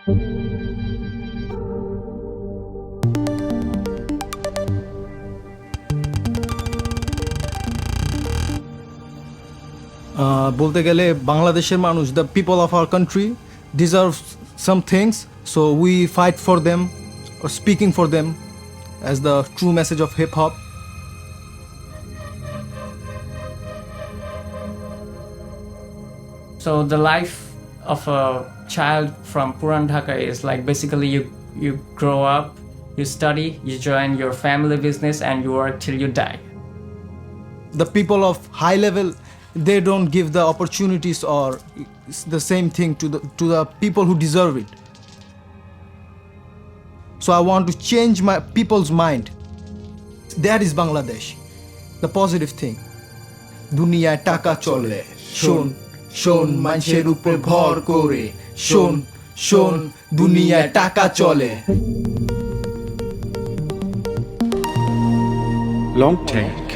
বলতে গেলে বাংলাদেশের মানুষ, the people of our country deserve some things, so we fight for them or speaking for them as the true message of hip hop. So the life of a child from Puran Dhaka is like basically you grow up, you study, you join your family business, and you work till you die. The people of high level, they don't give the opportunities or the same thing to the people who deserve it. So I want to change my people's mind. That is Bangladesh, the positive thing. Duniyaয় টাকা চলে, শোন শোন মানুষের উপর ভর করে, শোন শোন দুনিয়ায় টাকা চলে. Long take.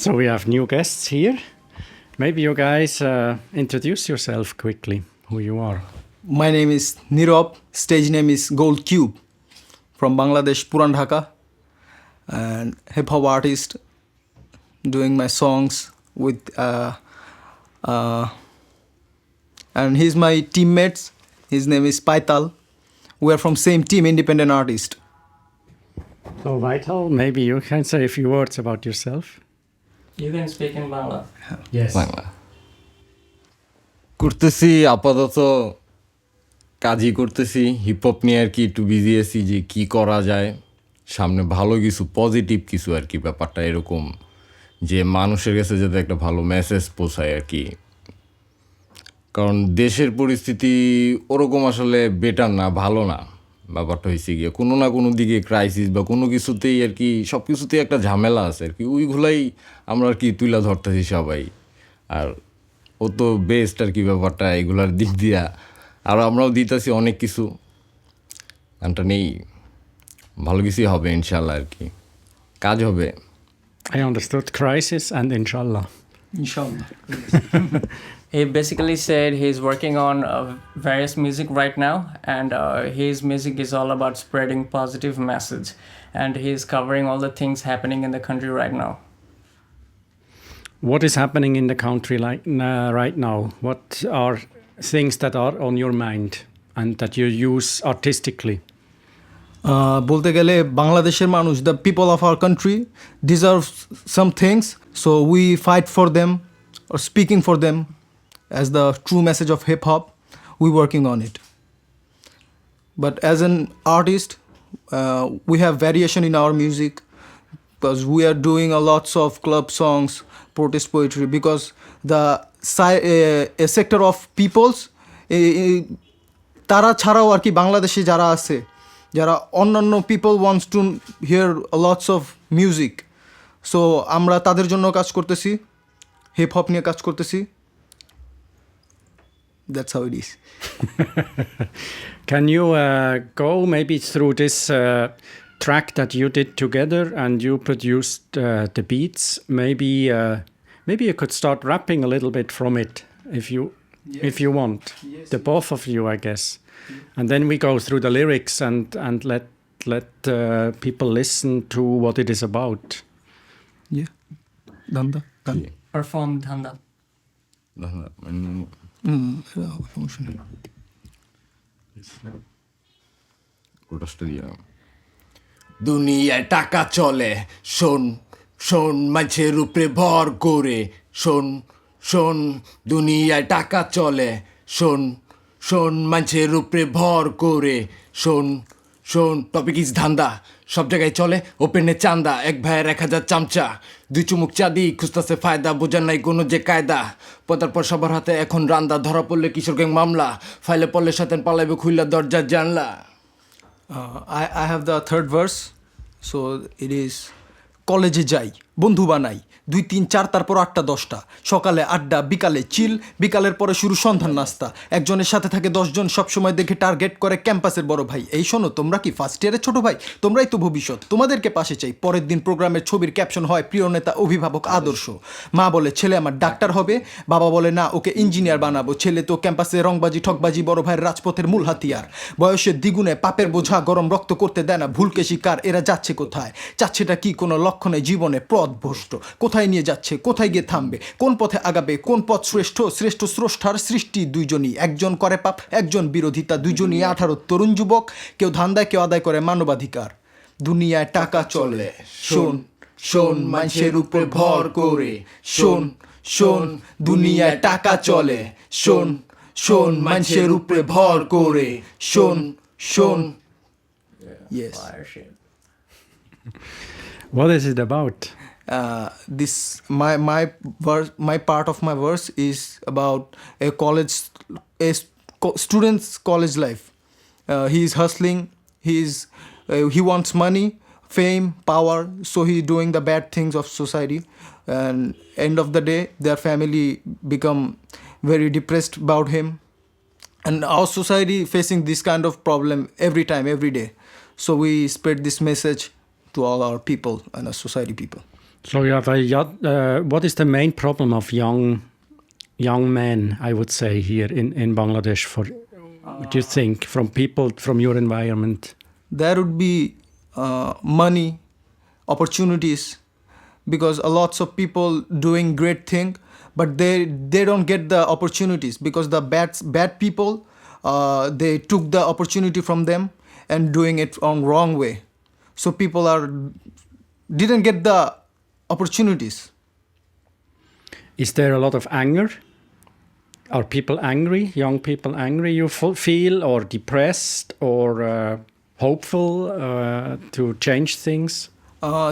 So we have new guests here. Maybe you guys introduce yourself quickly, who you are. My name is Nirob. Stage name is Gold Cube. From Bangladesh, Puran Dhaka. And hip hop artist. Doing my songs with and he's my teammates. His name is Paital. We are from same team, independent artist. So Paital, maybe you can say a few words about yourself. You can speak in Bangla. Yes. Bangla করতেছি আপাতত, কাজই করতেছি, hip hop নিয়ে আর কি একটু busy আছি যে কী করা যায় সামনে, ভালো কিছু পজিটিভ কিছু আর কি, ব্যাপারটা এরকম যে মানুষের কাছে যাতে একটা ভালো মেসেজ পৌঁছায় আর কি। কারণ দেশের পরিস্থিতি ওরকম আসলে বেটার না, ভালো না। ব্যাপারটা হয়েছে গিয়ে কোনো না কোনো দিকে ক্রাইসিস বা কোনো কিছুতেই আর কি, সব কিছুতেই একটা ঝামেলা আছে আর কি, ওইগুলাই আমরা আর কি তুলে ধরতেছি সবাই। আর ও তো বেস্ট আর কি ব্যাপারটা এগুলার দিক দিয়া, আর আমরাও দিতেছি অনেক কিছু। গানটা নেই, ভালো কিছুই হবে ইনশাল্লাহ আর কি, কাজ হবে। I understood crisis and inshallah. Inshallah. He basically said he's working on various music right now, and his music is all about spreading positive message, and he's covering all the things happening in the country right now. What is happening in the country right now? What are things that are on your mind and that you use artistically? বলতে গেলে বাংলাদেশের মানুষ, the people of our country deserve some things, so we fight for them or speaking for them as the true message of hip hop. We working on it. But as an artist, we have variation in our music because we are doing a lots of club songs, protest poetry, because the a sector of peoples তারা ছাড়াও আর কি বাংলাদেশে যারা আছে, যারা অন্যান্য people wants to here lots of music, so আমরা তাদের জন্য কাজ করতেছি, হিপ হপ নিয়ে কাজ করতেছি। That's how it is. Can you go maybe through this track that you did together and you produced the beats? Maybe you could start rapping a little bit from it if you want. Yes. The both of you, I guess. And then we go through the lyrics and let people listen to what it is about. Yeah. Dhanda. Perform Dhanda. দুনিয়ায় টাকা চলে, শোন শোন মাঝের উপরে ভর করে, শোন শোন দুনিয়ায় টাকা চলে, শোন শোন মাঝের উপরে ভর করে, শোন শোন টপিক ইজ ধান্দা, সব জায়গায় চলে ওপেনে চান্দা, এক ভাইয়ের 1000 চামচা, 2 চুমুক চাঁদি, খুঁজতেছে ফায়দা, বোঝার নাই কোনো যে কায়দা, পদার পর সবার হাতে এখন রান্দা, ধরা পড়লে কিশোর গ্যাং মামলা, ফাইলে পড়লে সাথেন পালাইবে খুইলা দরজা জানলা। I have the third verse, so it is কলেজে যাই, বন্ধু বানাই 2 3 4 তারপর 8টা 10টা সকালে আড্ডা বিকালে চিল বিকালের পরে শুরু সন্ধ্যার নাস্তা একজনের সাথে থাকে 10 জন সবসময় দেখে টার্গেট করে ক্যাম্পাসের বড় ভাই এই শোনো তোমরা কি ফার্স্ট ইয়ারের ছোট ভাই তোমরাই তো ভবিষ্যৎ তোমাদেরকে পাশে চাই পরের দিন প্রোগ্রামের ছবির ক্যাপশন হয় প্রিয় নেতা অভিভাবক আদর্শ মা বলে ছেলে আমার ডাক্তার হবে বাবা বলে না ওকে ইঞ্জিনিয়ার বানাবো ছেলে তো ক্যাম্পাসে রংবাজি ঠকবাজি বড় ভাইয়ের রাজপথের মূল হাতিয়ার বয়সের দ্বিগুণে পাপের বোঝা গরম রক্ত করতে দেয় না ভুলকে শিকার এরা যাচ্ছে কোথায় চাচ্ছেটা কি কোনো লক্ষণে জীবনে পথভ্রষ্ট কোথায় নিয়ে যাচ্ছে কোথায় গিয়ে থামবে কোন পথে আগাবে কোন পথ শ্রেষ্ঠ শ্রেষ্ঠ স্রষ্টার সৃষ্টি দুইজনই একজন করে পাপ একজন বিরোধিতা দুইজনই 18 তরুণ যুবক কেউ ধান্দায় কেউ আদায় করে মানবাধিকার দুনিয়ায় টাকা চলে শোন শোন মানুষের উপরে ভর করে শোন শোন দুনিয়ায় টাকা চলে শোন শোন মানুষের উপরে ভর করে শোন শোন yes Fire shit. What is it about? This my part of my verse is about student's college life. He is hustling. He wants money, fame, power. So he's doing the bad things of society. And end of the day, their family become very depressed about him. And our society facing this kind of problem every time, every day. So we spread this message to all our people and our society people. So you have what is the main problem of young men, I would say, here in Bangladesh? What do you think from people from your environment? There would be money, opportunities, because a lots of people doing great thing, but they don't get the opportunities because the bad people they took the opportunity from them and doing it on wrong way. So people didn't get the opportunities. Is there a lot of anger? Are people angry? Young people angry? You feel or depressed or hopeful to change things?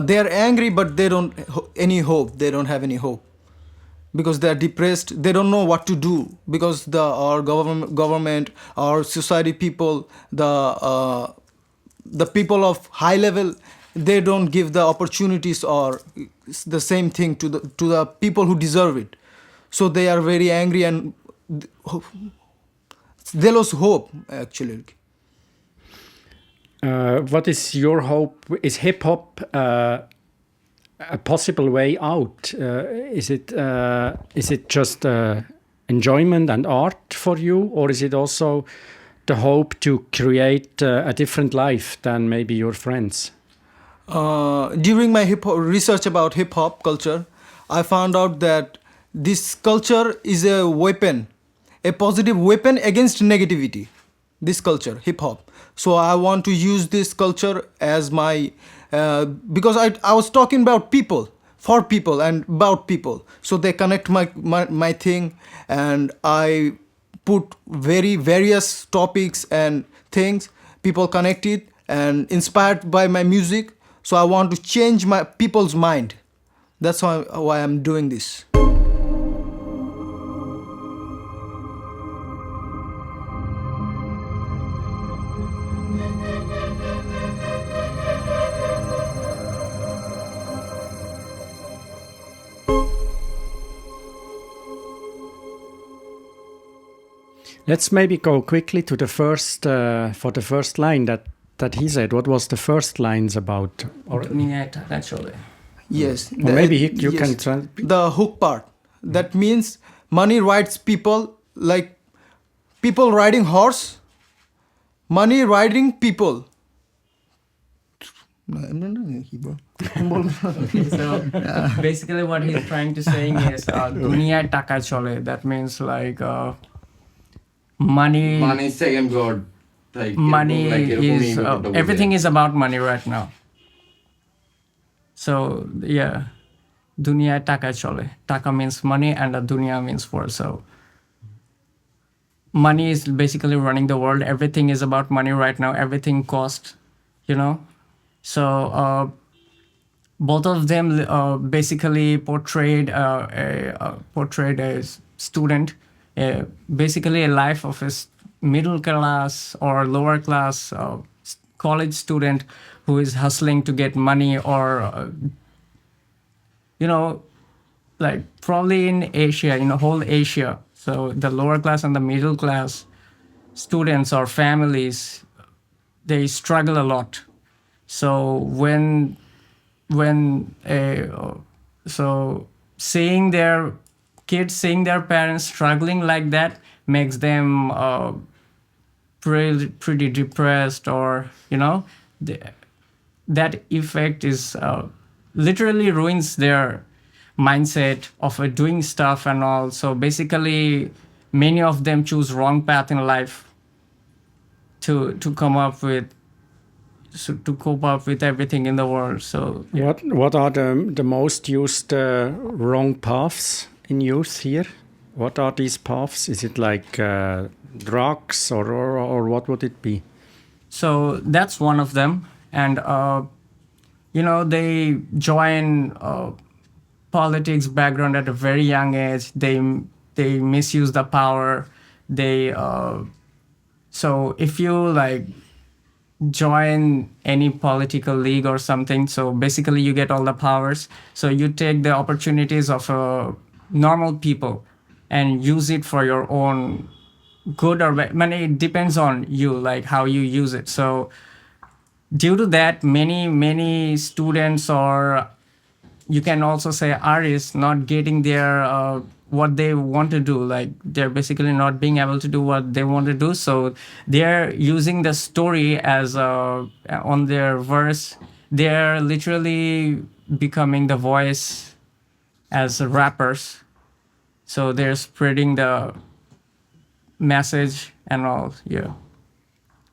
They are angry, but they don't any hope. They don't have any hope because they are depressed. They don't know what to do because our government, our society people, the people of high level, they don't give the opportunities or the same thing to the people who deserve it. So they are very angry and they lose hope actually. What is your hope? Is hip hop a possible way out? Is it just enjoyment and art for you, or is it also the hope to create a different life than maybe your friends? During my research about hip hop culture, I found out that this culture is a weapon, a positive weapon against negativity. This culture, hip hop. So I want to use this culture as my because I was talking about people, for people and about people. So they connect my thing, and I put very various topics and things. People connect it and inspired by my music. So I want to change my people's mind. That's why I'm doing this. Let's maybe go quickly to the first for the first line that he said. What was the first lines about? Or Naturally. Yes. or maybe you yes. can The hook part. That means money rides people, like people riding horse. Money riding people. So basically what he's trying to saying is dunia taka chole. That means like money second god. Like, money is everything is about money right now. So yeah, dunia taka chole. Taka means money and dunia means world. So money is basically running the world. Everything is about money right now. Everything costs, you know. So both of them basically portrayed a student, basically a life of a middle class or lower class college student who is hustling to get money or like probably in Asia, in whole Asia. So the lower class and the middle class students or families, they struggle a lot. So so seeing their kids, seeing their parents struggling like that makes them pretty depressed, or that effect is literally ruins their mindset of doing stuff and all. So basically, many of them choose wrong path in life to come up with to cope up with everything in the world. So yeah. What are the most used wrong paths in youth here? What are these paths? Is it like drugs or what would it be? So that's one of them, and they join politics background at a very young age. They misuse the power. They so if you like join any political league or something, so basically you get all the powers. So you take the opportunities of normal people and use it for your own good or bad. It depends on you, like how you use it. So due to that, many students, or you can also say artists, not getting their what they want to do. Like they're basically not being able to do what they want to do. So they're using the story as on their verse. They're literally becoming the voice as rappers. So they're spreading the message and all. Yeah.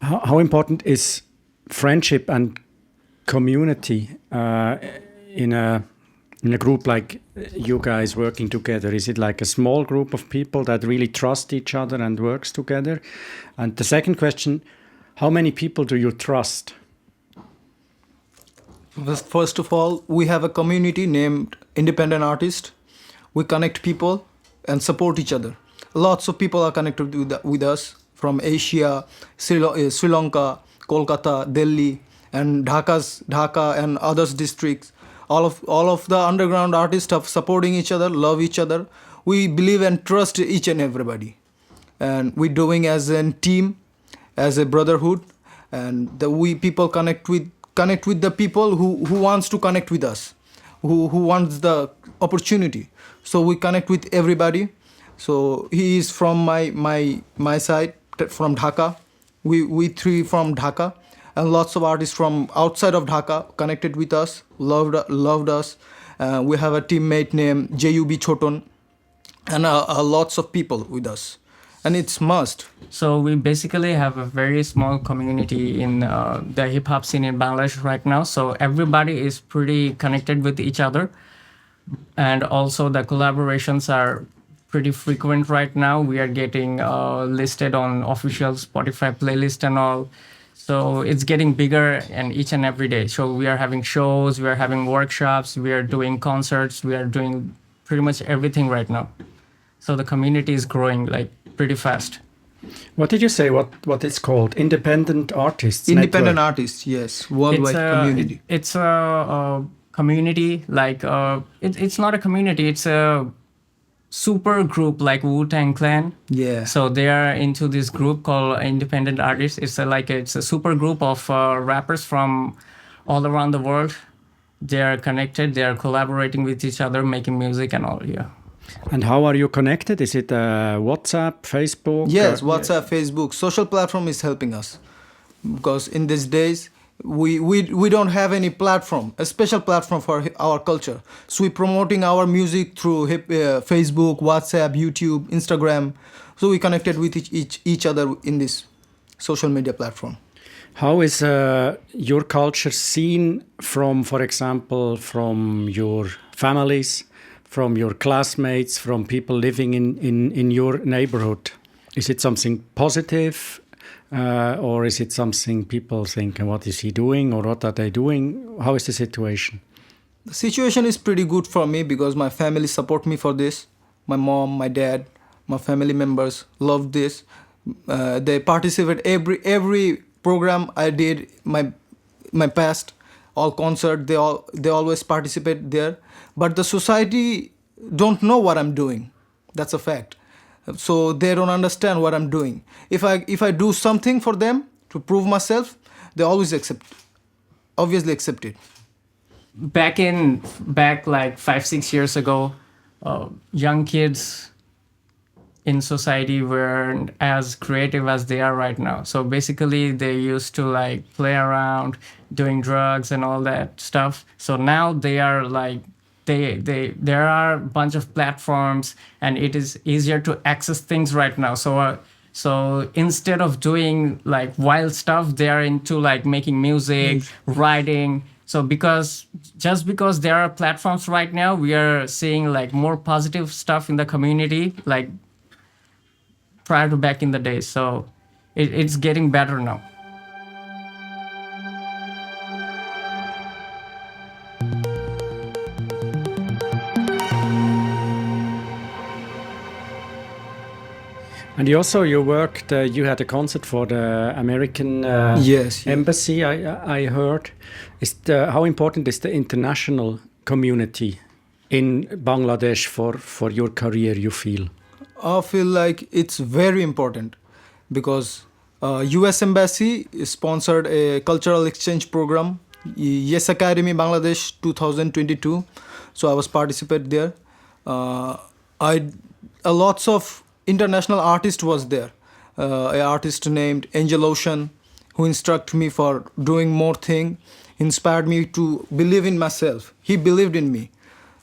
How important is friendship and community in a group like you guys working together? Is it like a small group of people that really trust each other and works together? And the second question, how many people do you trust? First of all, we have a community named Independent Artists. We connect people and support each other. Lots of people are connected with us from Asia, Sri Lanka, Kolkata, Delhi, and Dhaka and others districts. All of the underground artists are supporting each other, love each other. We believe and trust each and everybody, and we're doing as a team, as a brotherhood, and we people connect with the people who wants to connect with us, who wants the opportunity. So we connect with everybody. So he is from my side, from Dhaka. We three from Dhaka, and lots of artists from outside of Dhaka connected with us, loved us. We have a teammate named JUB Choton, and lots of people with us, and it's must. So we basically have a very small community in the hip hop scene in Bangladesh right now. So everybody is pretty connected with each other, and also the collaborations are pretty frequent right now. We are getting listed on official Spotify playlist and all. So it's getting bigger and each and every day. So we are having shows, we are having workshops, we are doing concerts, we are doing pretty much everything right now. So the community is growing like pretty fast. What did you say? What it's called? Independent Artists Independent Network. Artists, yes, worldwide community. It's a community, like it's not a community, it's a super group like Wu-Tang Clan. Yeah. So they are into this group called Independent Artists. It's a super group of rappers from all around the world. They are connected. They are collaborating with each other, making music and all. Yeah. And how are you connected? Is it WhatsApp, Facebook? Yes, WhatsApp, Facebook. Social platform is helping us, because in these days we don't have any platform, a special platform for our culture. So we're promoting our music through Facebook, WhatsApp, YouTube, Instagram. So we connected with each other in this social media platform. How is your culture seen from, for example, from your families, from your classmates, from people living in your neighborhood? Is it something positive? Or is it something people think, what is he doing, or what are they doing? How is the situation? The situation is pretty good for me, because my family support me for this. My mom, my dad, my family members love this. They participate every program I did my past. all concert. They always participate there. But the society don't know what I'm doing. That's a fact. So they don't understand what I'm doing. If I do something for them to prove myself, they always obviously accept it. Back like 5-6 years ago, young kids in society weren't as creative as they are right now. So basically they used to like play around doing drugs and all that stuff. So now they are like there are a bunch of platforms and it is easier to access things right now. So instead of doing like wild stuff, they are into like making music, writing. So because there are platforms right now, we are seeing like more positive stuff in the community, like prior to back in the day. So it's getting better now. And you worked. You had a concert for the American Yes. embassy. I heard. How important is the international community in Bangladesh for your career? You feel? I feel like it's very important because U.S. Embassy sponsored a cultural exchange program, Yes Academy Bangladesh 2022. So I was participate there. Lots of international artist was there. An artist named Angel Ocean, who instructed me for doing more thing, inspired me to believe in myself. He believed in me.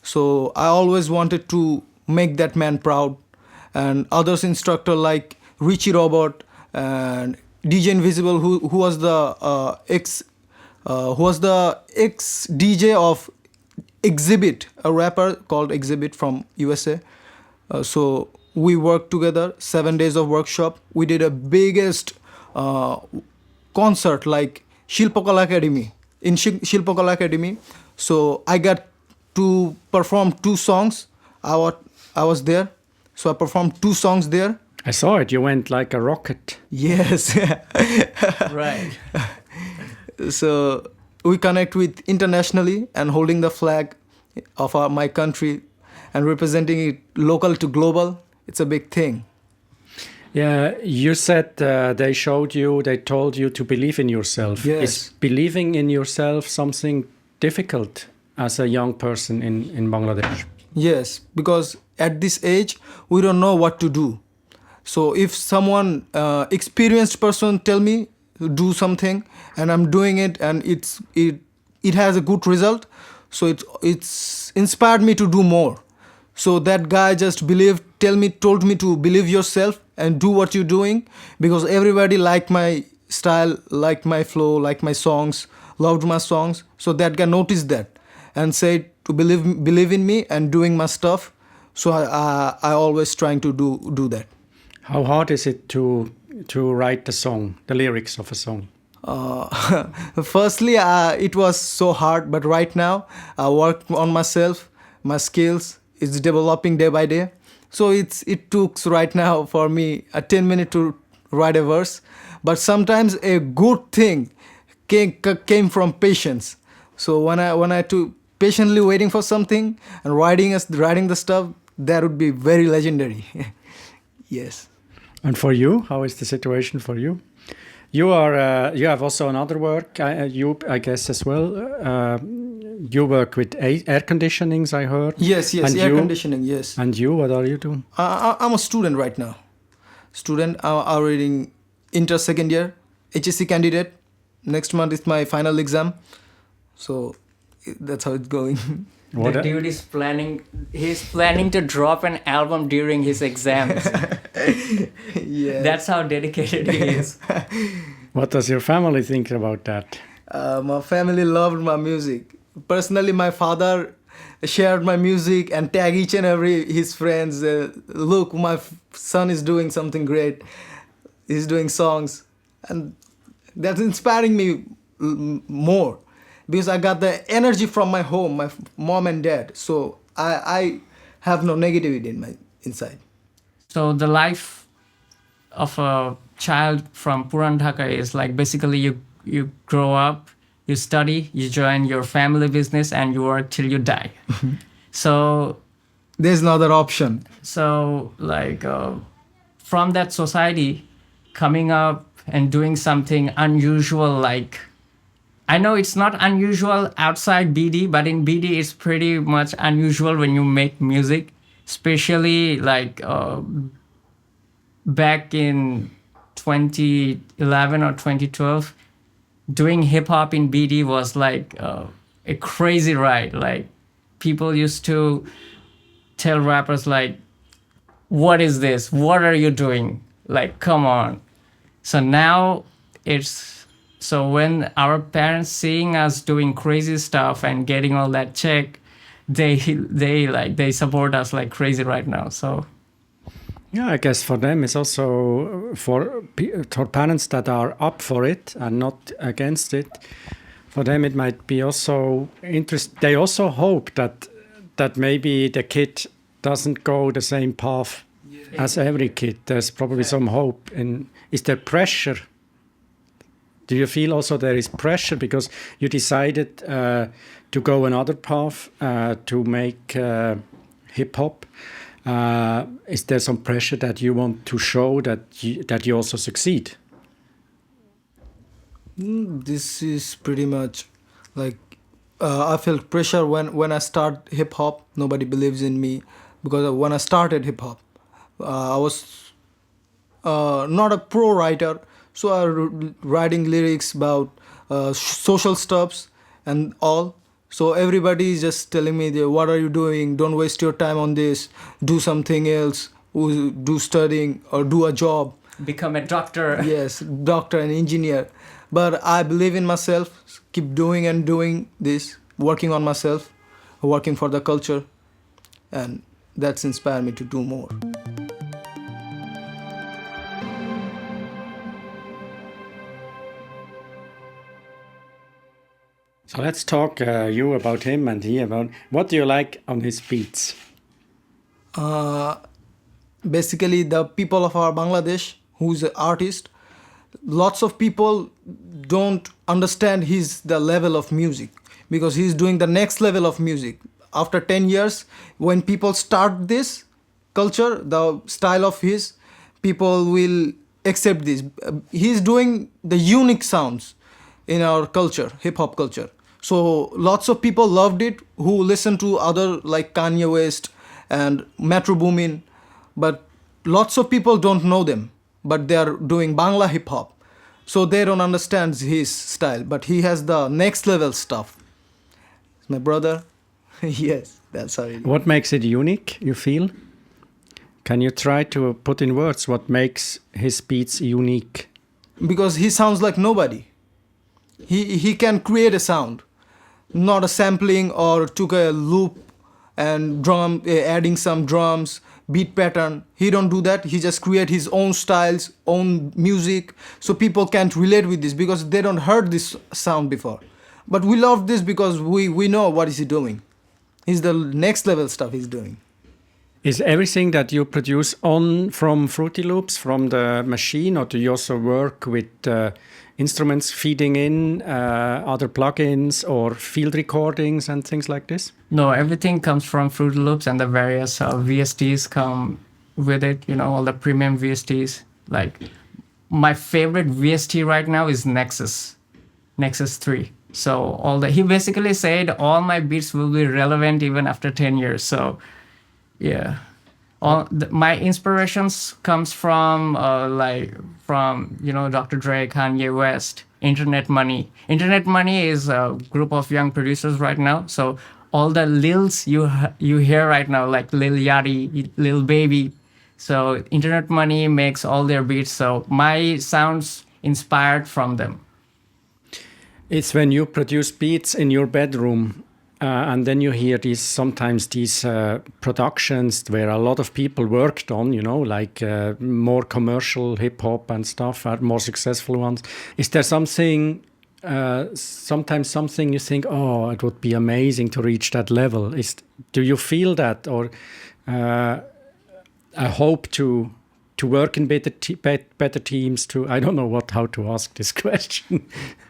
So I always wanted to make that man proud. And others instructor like Richie Robert and DJ Invisible, who was the ex DJ of Exhibit, a rapper called Exhibit from USA. So we worked together, 7 days of workshop. We did a biggest concert like Shilpakala Academy, in Shilpakala Academy. So I got to perform 2 songs. I was there. So I performed 2 songs there. I saw it. You went like a rocket. Yes. Right. So we connect with internationally and holding the flag of my country and representing it local to global. It's a big thing. Yeah, you said they told you to believe in yourself. Yes. Is believing in yourself something difficult as a young person in Bangladesh? Yes, because at this age, we don't know what to do. So if someone, experienced person tell me do something and I'm doing it and it has a good result, so it's inspired me to do more. So that guy just told me to believe yourself and do what you're doing, because everybody liked my style, liked my flow, liked my songs, loved my songs. So that guy noticed that and said to believe in me and doing my stuff. So I always trying to do that. How hard is it to write the song, the lyrics of a song? Firstly, it was so hard, but right now I work on myself, my skills. It's developing day by day. So it took right now for me 10 minutes to write a verse. But sometimes a good thing came from patience. So when I took patiently waiting for something and writing the stuff, that would be very legendary. Yes. And for you, how is the situation for you? You have also another work. I guess as well. You work with air conditionings, I heard. Yes, and air conditioning, yes. And you, what are you doing? I'm a student right now. I'm reading inter second year, HSC candidate. Next month is my final exam. So that's how it's going. The dude is he's planning to drop an album during his exams. Yeah. That's how dedicated he is. What does your family think about that? My family loved my music. Personally, my father shared my music and tag each and every his friends. Look, my son is doing something great. He's doing songs, and that's inspiring me more, because I got the energy from my home, my mom and dad. So I have no negativity in my inside. So the life of a child from Puran Dhaka is like basically you grow up you study, you join your family business, and you work till you die. So There's no other option. so like from that society, coming up and doing something unusual, like I know it's not unusual outside BD, but in BD it's pretty much unusual when you make music, especially like back in 2011 or 2012. Doing hip hop in BD was like a crazy ride. Like people used to tell rappers like, "What is this? What are you doing? Like, come on." So now it's so when our parents seeing us doing crazy stuff and getting all that check, they support us like crazy right now. So Yeah, I guess for them it's also for parents that are up for it and not against it. For them, it might be also interest. They also hope that maybe the kid doesn't go the same path as every kid. There's probably some hope. And is there pressure? Do you feel also there is pressure because you decided to go another path to make hip hop? Is there some pressure that you want to show that you also succeed? This is pretty much like I felt pressure when I start hip hop. Nobody believes in me because when I started hip hop, I was not a pro writer, so I writing lyrics about social stuffs and all. So everybody is just telling me, "What are you doing? Don't waste your time on this. Do something else. Do studying or do a job." become a doctor. Yes, doctor and engineer. But I believe in myself, keep doing and doing this, working on myself, working for the culture, and that's inspired me to do more. So let's talk you about him and he about what do you like on his beats? Basically, the people of our Bangladesh, who's an artist, lots of people don't understand the level of music because he's doing the next level of music. After 10 years, when people start this culture, the style of his, people will accept this. He's doing the unique sounds in our culture, hip hop culture. So lots of people loved it who listen to other like Kanye West and Metro Boomin, but lots of people don't know them, but they are doing Bangla hip hop. So they don't understand his style, but he has the next level stuff. My brother, yes, that's how it is. What makes it unique, you feel? Can you try to put in words what makes his beats unique? Because he sounds like nobody. He can create a sound, not a sampling or took a loop and adding some drums, beat pattern. He don't do that. He just create his own styles, own music. So people can't relate with this because they don't heard this sound before. But we love this because we know what is he doing. He's the next level stuff he's doing. Is everything that you produce from Fruity Loops, from the machine, or do you also work with instruments feeding in, other plugins or field recordings and things like this? No, everything comes from Fruit Loops and the various VSTs come with it, all the premium VSTs. Like my favorite VST right now is Nexus 3. So he basically said all my beats will be relevant even after 10 years. So yeah. My inspirations comes from Dr. Dre, Kanye West, Internet Money. Internet Money is a group of young producers right now. So all the Lils you hear right now, like Lil Yachty, Lil Baby. So Internet Money makes all their beats. So my sounds inspired from them. It's when you produce beats in your bedroom. And then you hear sometimes these productions where a lot of people worked on, like more commercial hip hop and stuff, are more successful ones. Is there something, sometimes something you think, oh, it would be amazing to reach that level? Do you feel that, or a hope to to work in better teams? I don't know how to ask this question.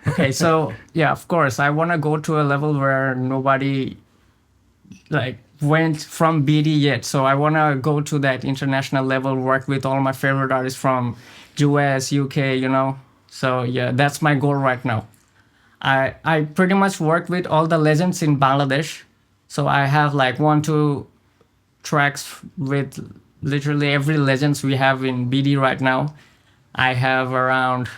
Okay, so yeah, of course, I want to go to a level where nobody like went from BD yet. So I want to go to that international level, work with all my favorite artists from US, UK, you know. So yeah, that's my goal right now. I pretty much work with all the legends in Bangladesh. So I have like 1-2 tracks with literally every legends we have in BD right now. I have around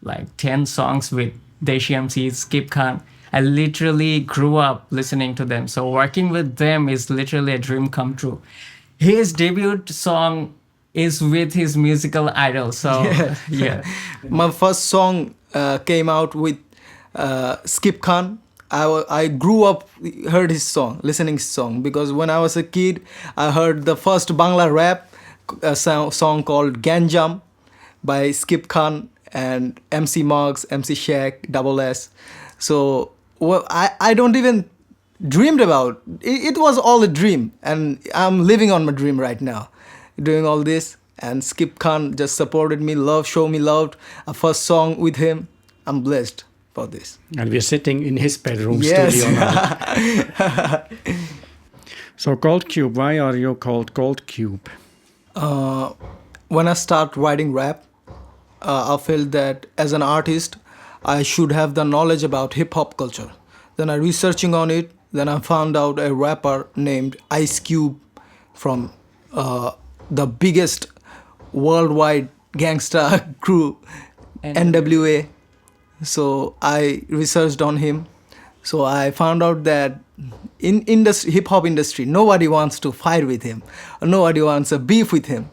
like 10 songs with Deshi MCs, Skibkhan. I literally grew up listening to them. So working with them is literally a dream come true. His debut song is with his musical idol. So yeah. My first song came out with Skibkhan. I grew up, heard his song, listening his song, because when I was a kid, I heard the first Bangla rap song called Ganjam by Skibkhan and MC Muggs, MC Shaq, Double S. So I don't even dreamed about it. It was all a dream, and I'm living on my dream right now, doing all this. And Skibkhan just supported me, showed me love. A first song with him. I'm blessed for this. And we're sitting in his bedroom studio now. So Gold Cube, why are you called Gold Cube? When I start writing rap, I felt that as an artist, I should have the knowledge about hip-hop culture. Then I researching on it, then I found out a rapper named Ice Cube from the biggest worldwide gangsta crew, NWA. So I researched on him. So I found out that in hip-hop industry, nobody wants to fight with him. Nobody wants a beef with him.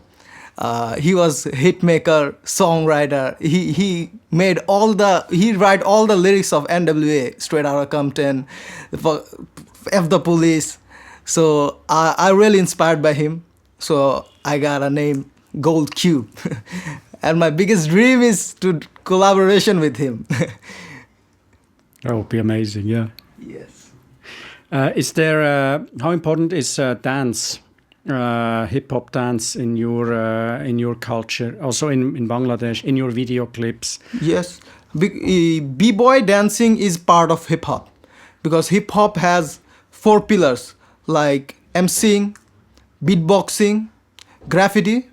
He was hitmaker, songwriter. He write all the lyrics of NWA, Straight Outta Compton, F the Police. So I really inspired by him. So I got a name, Gold Cube. And my biggest dream is to collaboration with him. That would be amazing, yeah. Yes. Is there how important is dance, hip hop dance in your culture, also in Bangladesh, in your video clips? Yes, b-boy dancing is part of hip hop, because hip hop has 4 pillars like MCing, beatboxing, graffiti,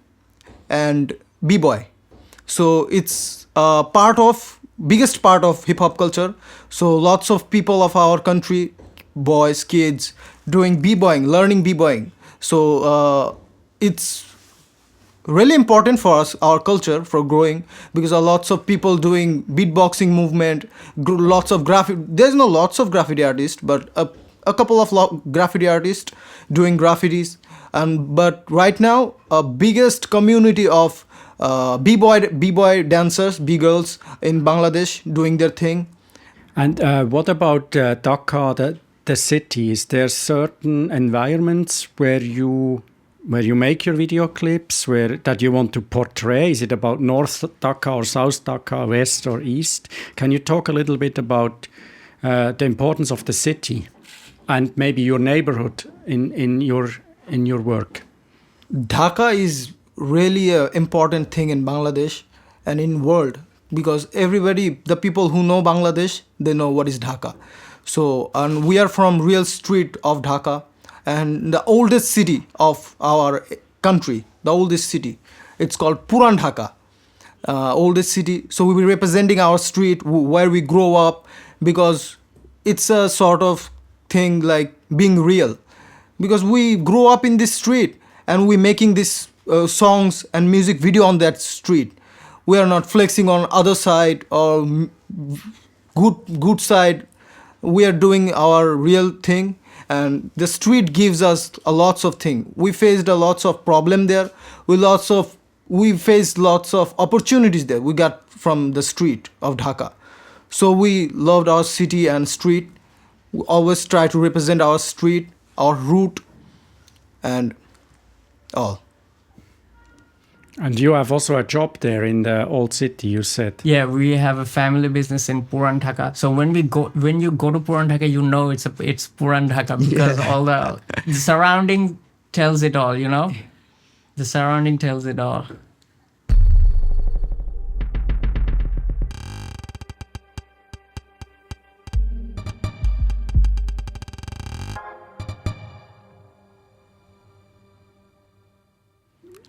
and b-boy. So it's biggest part of hip hop culture. So lots of people of our country, boys, kids, doing b-boying, learning b-boying. So it's really important for us, our culture, for growing, because there are lots of people doing beatboxing movement, lots of graffiti. There's no lots of graffiti artists, but a couple of graffiti artists doing graffitis. But right now, a biggest community of b-boy dancers, b-girls in Bangladesh doing their thing. And what about Dhaka, the city? Is there certain environments where you make your video clips that you want to portray? Is it about North Dhaka or South Dhaka, West or East? Can you talk a little bit about the importance of the city and maybe your neighborhood in your work? Dhaka is really an important thing in Bangladesh and in world, because everybody, the people who know Bangladesh, they know what is Dhaka. So, and we are from real street of Dhaka, and the oldest city of our country, the oldest city, it's called Puran Dhaka, oldest city. So we will be representing our street where we grow up, because it's a sort of thing like being real, because we grew up in this street and we making this songs and music video on that street. We are not flexing on other side or good side. We are doing our real thing, and the street gives us a lots of things. We faced a lots of problem there. We faced lots of opportunities there. We got from the street of Dhaka. So we loved our city and street. We always try to represent our street, our root, and all. And you have also a job there in the Old City, you said. Yeah, we have a family business in Puran Dhaka. So when you go to Puran Dhaka, you know it's Puran Dhaka, because all the surrounding tells it all, you know. The surrounding tells it all.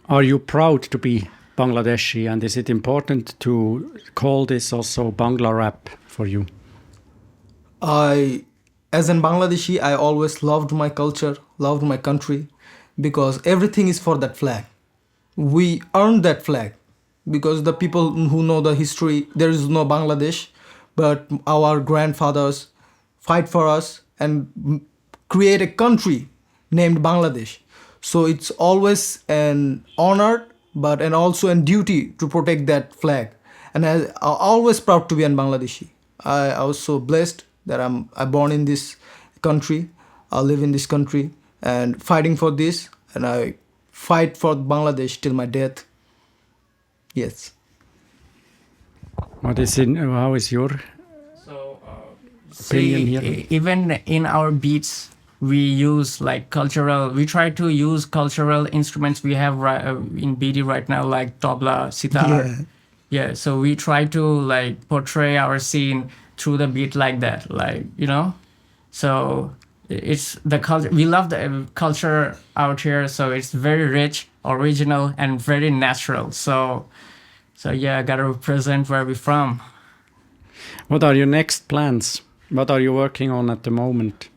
Are you proud to be Bangladeshi, and is it important to call this also Bangla rap for you? As in Bangladeshi, I always loved my culture, loved my country, because everything is for that flag. We earned that flag because the people who know the history, there is no Bangladesh, but our grandfathers fight for us and create a country named Bangladesh. So it's always an honor, but and also a duty to protect that flag. And I'm always proud to be an Bangladeshi. I was so blessed that I'm born in this country. I live in this country and fighting for this, and I fight for Bangladesh till my death. Yes. How is your So, opinion here? even in our beats, we use like cultural. We try to use cultural instruments we have in BD right now, like tabla, sitar. Yeah. So we try to like portray our scene through the beat like that, like So it's the culture. We love the culture out here. So it's very rich, original, and very natural. So yeah, I gotta represent where we're from. What are your next plans? What are you working on at the moment?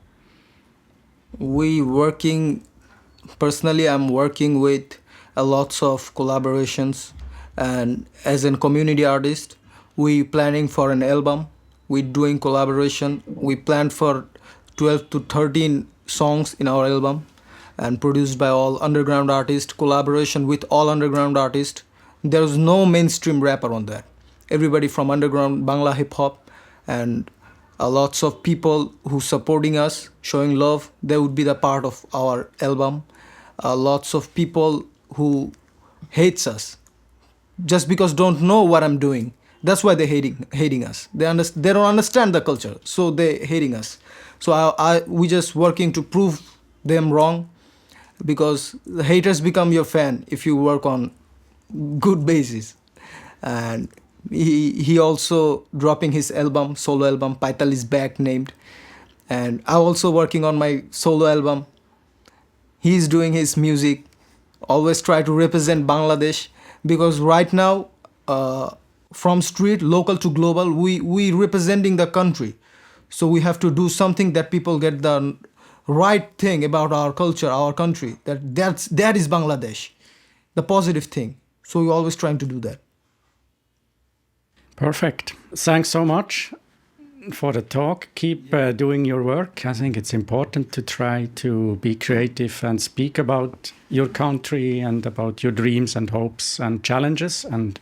Personally, I'm working with lots of collaborations, and as a community artist, we planning for an album. We doing collaboration. We planned for 12 to 13 songs in our album, and produced by all underground artists, collaboration with all underground artists. There's no mainstream rapper on that. Everybody from underground Bangla hip hop, and lots of people who supporting us, showing love. They would be the part of our album. Lots of people who hates us just because don't know what I'm doing. That's why they're hating us. They don't understand the culture, so they hating us. So we just working to prove them wrong, because the haters become your fan if you work on good basis. And he also dropping his solo album, Paital is back named. And I'm also working on my solo album. He's doing his music, always try to represent Bangladesh, because right now, from street, local to global, we representing the country. So we have to do something that people get the right thing about our culture, our country, that is Bangladesh, the positive thing. So we're always trying to do that. Perfect. Thanks so much for the talk. Keep doing your work. I think it's important to try to be creative and speak about your country and about your dreams and hopes and challenges, and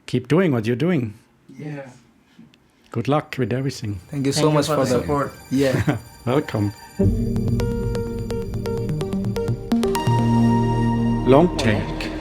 keep doing what you're doing. Yeah. Good luck with everything. Thank you so much for the support. Yeah. Welcome. Long take.